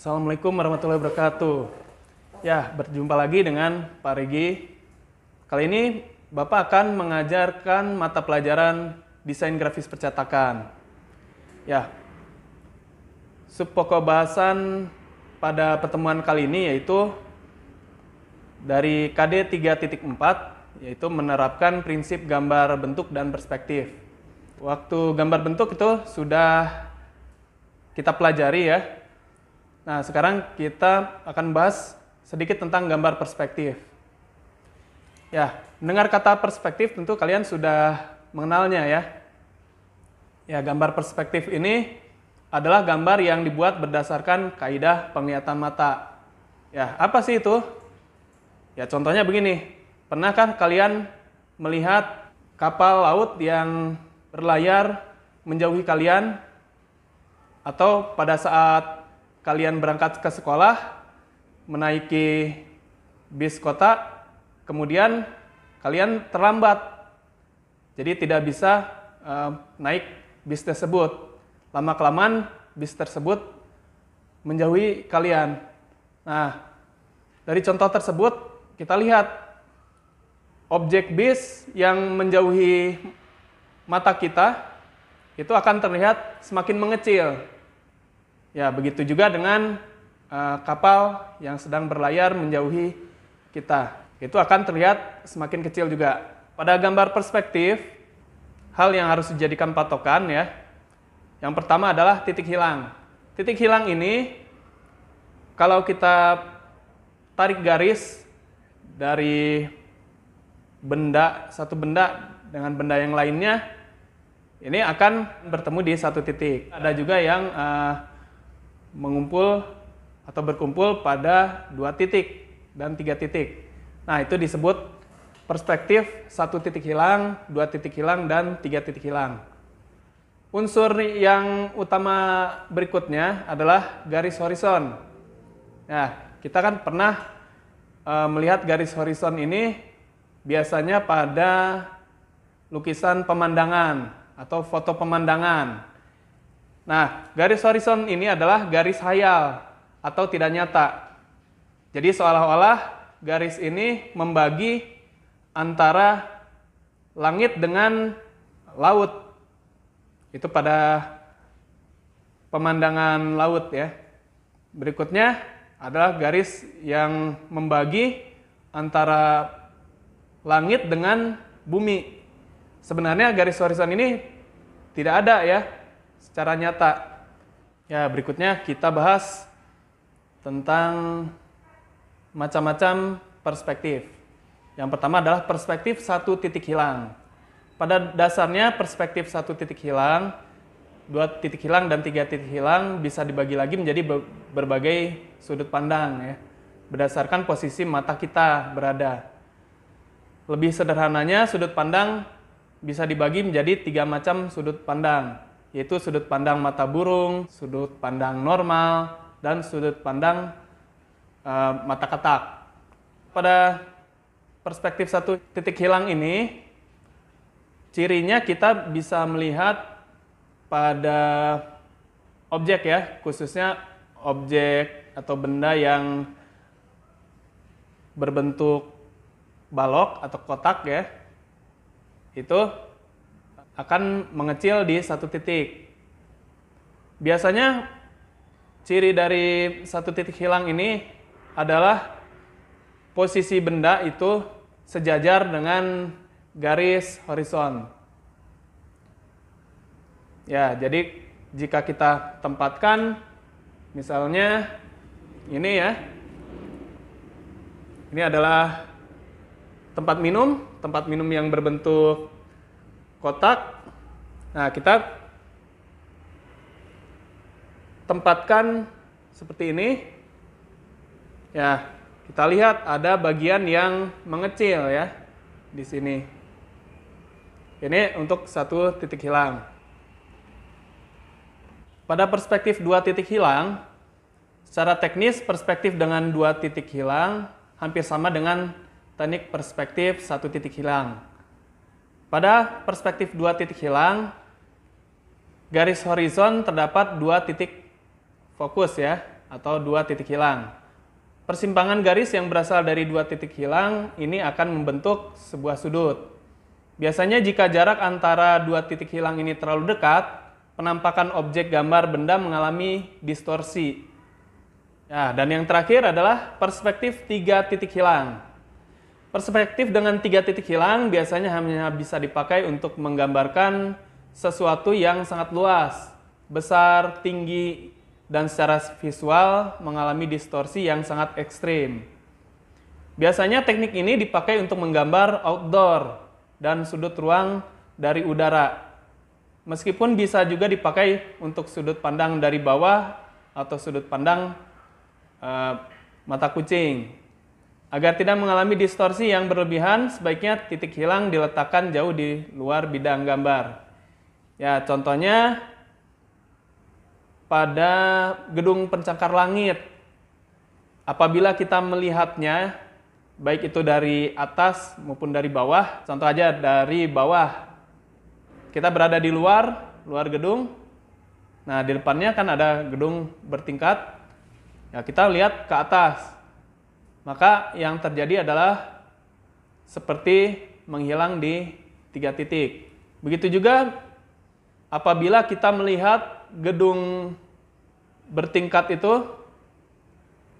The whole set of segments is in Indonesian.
Assalamualaikum warahmatullahi wabarakatuh. Ya, berjumpa lagi dengan Pak Regi. Kali ini Bapak akan mengajarkan mata pelajaran desain grafis percetakan. Ya, subpokok bahasan pada pertemuan kali ini yaitu dari KD 3.4, yaitu menerapkan prinsip gambar bentuk dan perspektif. Waktu gambar bentuk itu sudah kita pelajari ya. Nah, sekarang kita akan bahas sedikit tentang gambar perspektif. Ya, mendengar kata perspektif tentu kalian sudah mengenalnya ya. Ya, gambar perspektif ini adalah gambar yang dibuat berdasarkan kaidah penglihatan mata. Ya, apa sih itu? Ya, contohnya begini. Pernahkah kalian melihat kapal laut yang berlayar menjauhi kalian? Atau pada saat kalian berangkat ke sekolah, menaiki bis kota, kemudian kalian terlambat. Jadi tidak bisa naik bis tersebut. Lama-kelamaan bis tersebut menjauhi kalian. Nah, dari contoh tersebut kita lihat objek bis yang menjauhi mata kita itu akan terlihat semakin mengecil. Ya, begitu juga dengan kapal yang sedang berlayar menjauhi kita. Itu akan terlihat semakin kecil juga. Pada gambar perspektif, hal yang harus dijadikan patokan ya. Yang pertama adalah titik hilang. Titik hilang ini, kalau kita tarik garis dari satu benda dengan benda yang lainnya, ini akan bertemu di satu titik. Ada juga yang mengumpul atau berkumpul pada 2 titik dan 3 titik. Nah, itu disebut perspektif 1 titik hilang, 2 titik hilang, dan 3 titik hilang. Unsur yang utama berikutnya adalah garis horizon. Nah, kita kan pernah melihat garis horizon ini biasanya pada lukisan pemandangan atau foto pemandangan. Nah, garis horizon ini adalah garis hayal atau tidak nyata. Jadi seolah-olah garis ini membagi antara langit dengan laut. Itu pada pemandangan laut ya. Berikutnya adalah garis yang membagi antara langit dengan bumi. Sebenarnya garis horizon ini tidak ada ya secara nyata. Ya, berikutnya kita bahas tentang macam-macam perspektif. Yang pertama adalah perspektif 1 titik hilang. Pada dasarnya perspektif 1 titik hilang, 2 titik hilang, dan 3 titik hilang bisa dibagi lagi menjadi berbagai sudut pandang ya, berdasarkan posisi mata kita berada. Lebih sederhananya, sudut pandang bisa dibagi menjadi 3 macam sudut pandang, yaitu sudut pandang mata burung, sudut pandang normal, dan sudut pandang mata katak. Pada perspektif 1 titik hilang ini, cirinya kita bisa melihat pada objek ya, khususnya objek atau benda yang berbentuk balok atau kotak ya, itu akan mengecil di 1 titik. Biasanya ciri dari 1 titik hilang ini adalah posisi benda itu sejajar dengan garis horizon. Ya, jadi jika kita tempatkan misalnya ini ya. Ini adalah tempat minum yang berbentuk kotak. Nah, kita tempatkan seperti ini. Ya, kita lihat ada bagian yang mengecil ya di sini. Ini untuk 1 titik hilang. Pada perspektif 2 titik hilang, secara teknis perspektif dengan 2 titik hilang hampir sama dengan teknik perspektif 1 titik hilang. Pada perspektif 2 titik hilang, garis horizon terdapat 2 titik fokus ya. atau dua titik hilang. Persimpangan garis yang berasal dari dua titik hilang ini akan membentuk sebuah sudut. Biasanya jika jarak antara dua titik hilang ini terlalu dekat, penampakan objek gambar benda mengalami distorsi. Ya, dan yang terakhir adalah perspektif tiga titik hilang. Perspektif dengan tiga titik hilang biasanya hanya bisa dipakai untuk menggambarkan sesuatu yang sangat luas, besar, tinggi, dan secara visual mengalami distorsi yang sangat ekstrim. Biasanya teknik ini dipakai untuk menggambar outdoor dan sudut ruang dari udara. Meskipun bisa juga dipakai untuk sudut pandang dari bawah atau sudut pandang mata kucing. Agar tidak mengalami distorsi yang berlebihan, sebaiknya titik hilang diletakkan jauh di luar bidang gambar. Ya, contohnya pada gedung pencakar langit. Apabila kita melihatnya, baik itu dari atas maupun dari bawah, contoh aja dari bawah. Kita berada di luar gedung. Nah, di depannya kan ada gedung bertingkat. Ya, kita lihat ke atas. Maka yang terjadi adalah seperti menghilang di tiga titik. Begitu juga apabila kita melihat gedung bertingkat itu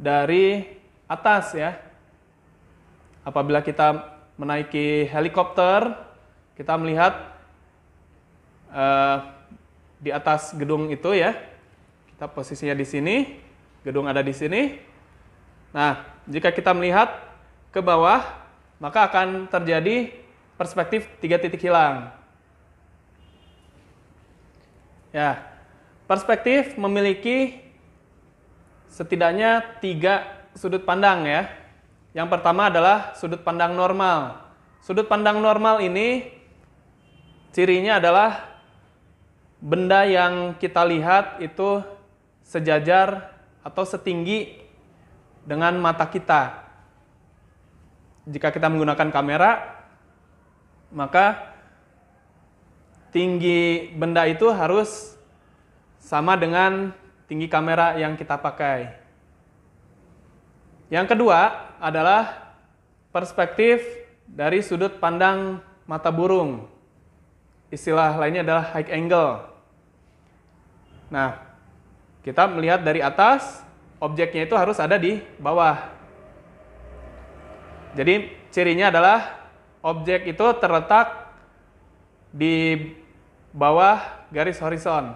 dari atas ya. Apabila kita menaiki helikopter, kita melihat di atas gedung itu ya. Kita posisinya di sini, gedung ada di sini. Nah, jika kita melihat ke bawah, maka akan terjadi perspektif tiga titik hilang. Ya, perspektif memiliki setidaknya tiga sudut pandang ya. Yang pertama adalah sudut pandang normal. Sudut pandang normal ini cirinya adalah benda yang kita lihat itu sejajar atau setinggi dengan mata kita. Jika kita menggunakan kamera, maka tinggi benda itu harus sama dengan tinggi kamera yang kita pakai. Yang kedua adalah perspektif dari sudut pandang mata burung. Istilah lainnya adalah high angle. Nah, kita melihat dari atas, objeknya itu harus ada di bawah. Jadi cirinya adalah objek itu terletak di bawah garis horizon.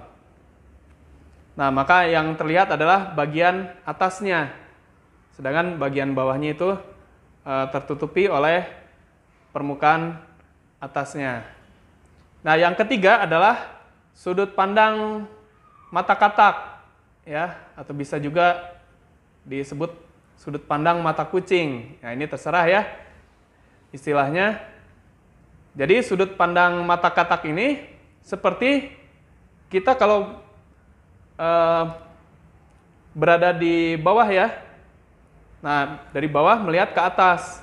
Nah, maka yang terlihat adalah bagian atasnya. Sedangkan bagian bawahnya itu tertutupi oleh permukaan atasnya. Nah, yang ketiga adalah sudut pandang mata katak. Ya, atau bisa juga disebut sudut pandang mata kucing. Nah, ini terserah ya istilahnya. Jadi sudut pandang mata katak ini seperti kita kalau berada di bawah ya. Nah, dari bawah melihat ke atas.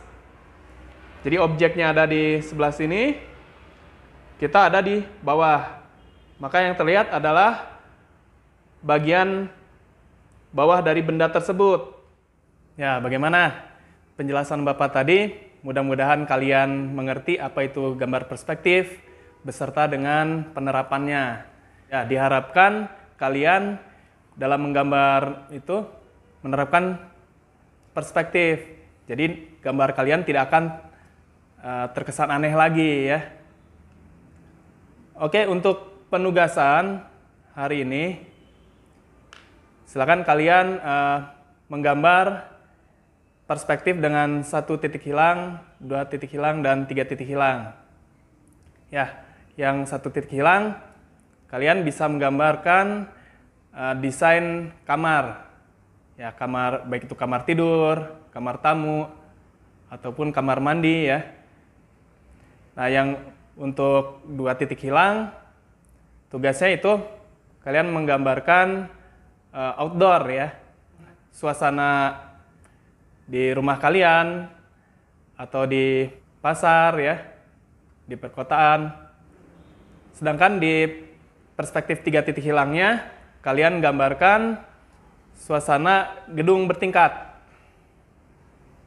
Jadi objeknya ada di sebelah sini, kita ada di bawah. Maka yang terlihat adalah bagian bawah dari benda tersebut. Ya, bagaimana penjelasan Bapak tadi? Mudah-mudahan kalian mengerti apa itu gambar perspektif beserta dengan penerapannya. Ya, diharapkan kalian dalam menggambar itu menerapkan perspektif. Jadi gambar kalian tidak akan terkesan aneh lagi ya. Oke, untuk penugasan hari ini silakan kalian menggambar perspektif dengan satu titik hilang, dua titik hilang, dan tiga titik hilang. Ya, yang satu titik hilang, kalian bisa menggambarkan desain kamar. Ya, kamar baik itu kamar tidur, kamar tamu, ataupun kamar mandi ya. Nah, yang untuk dua titik hilang, tugasnya itu kalian menggambarkan outdoor ya, suasana di rumah kalian atau di pasar ya, di perkotaan. Sedangkan di perspektif tiga titik hilangnya, kalian gambarkan suasana gedung bertingkat.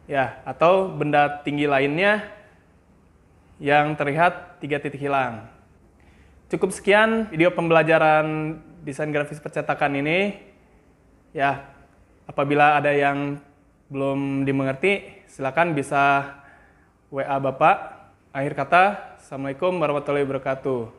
Ya, atau benda tinggi lainnya yang terlihat 3 titik hilang. Cukup sekian video pembelajaran desain grafis percetakan ini. Ya, apabila ada yang belum dimengerti, silakan bisa WA Bapak. Akhir kata, Assalamualaikum warahmatullahi wabarakatuh.